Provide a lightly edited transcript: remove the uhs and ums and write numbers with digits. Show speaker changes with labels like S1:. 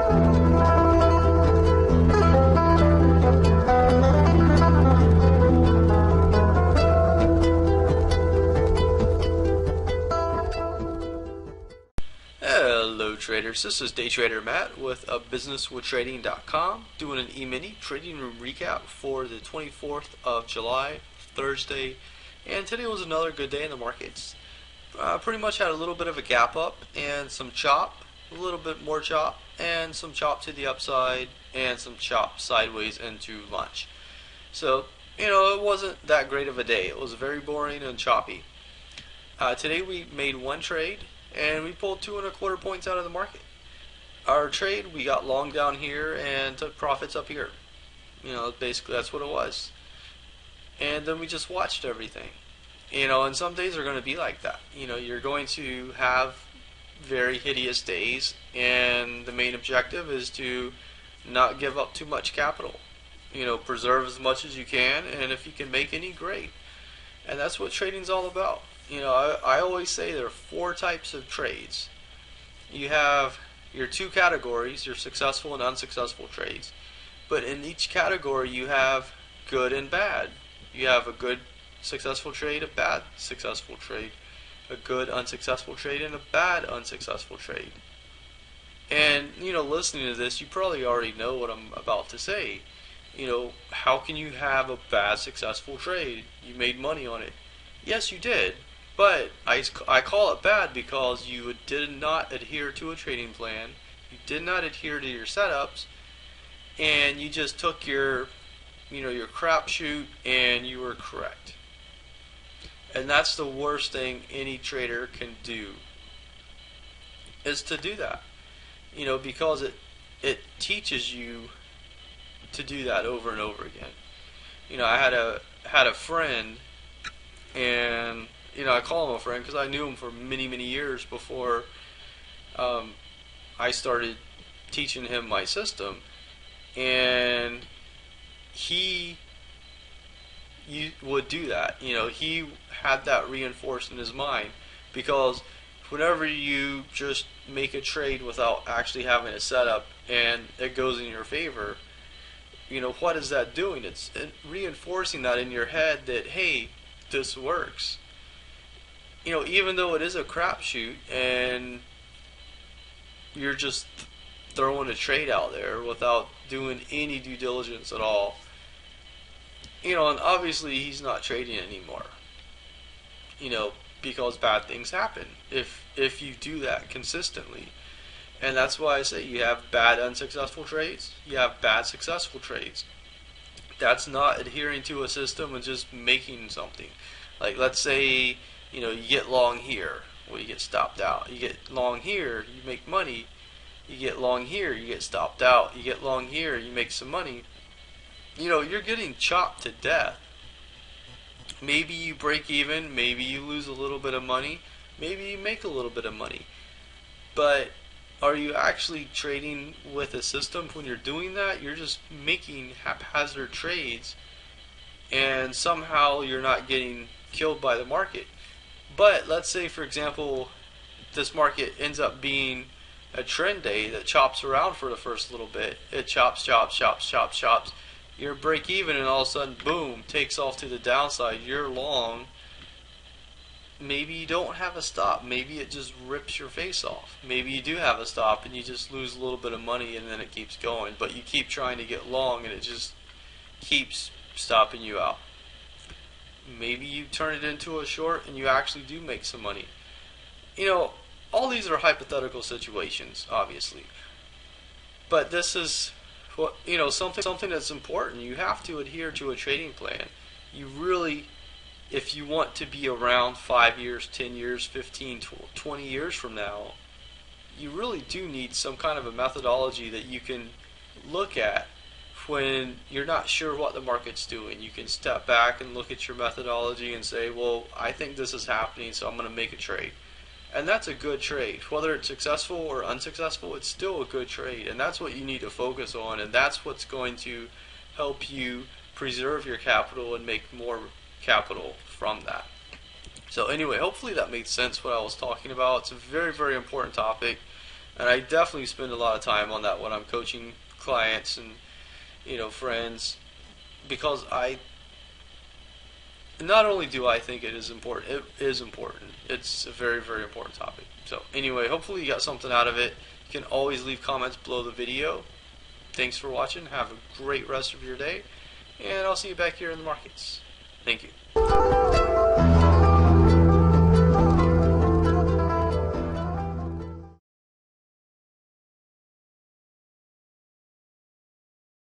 S1: Hello traders, this is Day Trader Matt with businesswithtrading.com doing an E-mini trading room recap for the 24th of July, Thursday, and today was another good day in the markets. Pretty much had a little bit of a gap up and some chop, a little bit more chop, and some chop to the upside and some chop sideways into lunch. So, it wasn't that great of a day. It was very boring and choppy. Today we made one trade and we pulled 2.25 points out of the market. Our trade, we got long down here and took profits up here. Basically that's what it was. And then we just watched everything. And some days are going to be like that. You're going to have very hideous days, and the main objective is to not give up too much capital. Preserve as much as you can, and if you can make any, great. And that's what trading's all about. I always say there are 4 types of trades. You have your 2 categories, your successful and unsuccessful trades. But in each category you have good and bad. You have a good successful trade, a bad successful trade, a good unsuccessful trade, and a bad unsuccessful trade. And listening to this, you probably already know what I'm about to say. How can you have a bad successful trade? You made money on it. Yes, you did. But I call it bad because you did not adhere to a trading plan, you did not adhere to your setups, and you just took your crapshoot and you were correct. And that's the worst thing any trader can do, is to do that. Because it teaches you to do that over and over again. I had a friend, and I call him a friend because I knew him for many, many years before I started teaching him my system. And he would do that. He had that reinforced in his mind, because whenever you just make a trade without actually having a setup and it goes in your favor, what is that doing? It's reinforcing that in your head that, hey, this works. Even though it is a crapshoot and you're just throwing a trade out there without doing any due diligence at all, and obviously he's not trading anymore, because bad things happen if you do that consistently. And that's why I say you have bad unsuccessful trades, you have bad successful trades. That's not adhering to a system and just making something. Like, let's say you get long here, well, you get stopped out. You get long here, you make money. You get long here, you get stopped out. You get long here, you make some money. You're getting chopped to death. Maybe you break even, maybe you lose a little bit of money, maybe you make a little bit of money. But are you actually trading with a system? When you're doing that, you're just making haphazard trades, and somehow you're not getting killed by the market. But let's say, for example, this market ends up being a trend day that chops around for the first little bit. It chops, chops, chops, chops, chops. You're break even, and all of a sudden, boom, takes off to the downside. You're long. Maybe you don't have a stop. Maybe it just rips your face off. Maybe you do have a stop and you just lose a little bit of money, and then it keeps going. But you keep trying to get long and it just keeps stopping you out. Maybe you turn it into a short and you actually do make some money. All these are hypothetical situations, obviously. But this is what something that's important. You have to adhere to a trading plan. You really, if you want to be around 5 years, 10 years, 15, 20 years from now, you really do need some kind of a methodology that you can look at when you're not sure what the market's doing. You can step back and look at your methodology and say, well, I think this is happening, so I'm going to make a trade. And that's a good trade. Whether it's successful or unsuccessful, it's still a good trade. And that's what you need to focus on, and that's what's going to help you preserve your capital and make more capital from that. So anyway, hopefully that made sense what I was talking about. It's a very, very important topic. And I definitely spend a lot of time on that when I'm coaching clients and friends, because I not only do I think it is important, it is important. It's a very, very important topic. So anyway, hopefully you got something out of it. You can always leave comments below the video. Thanks for watching. Have a great rest of your day, and I'll see you back here in the markets. Thank you.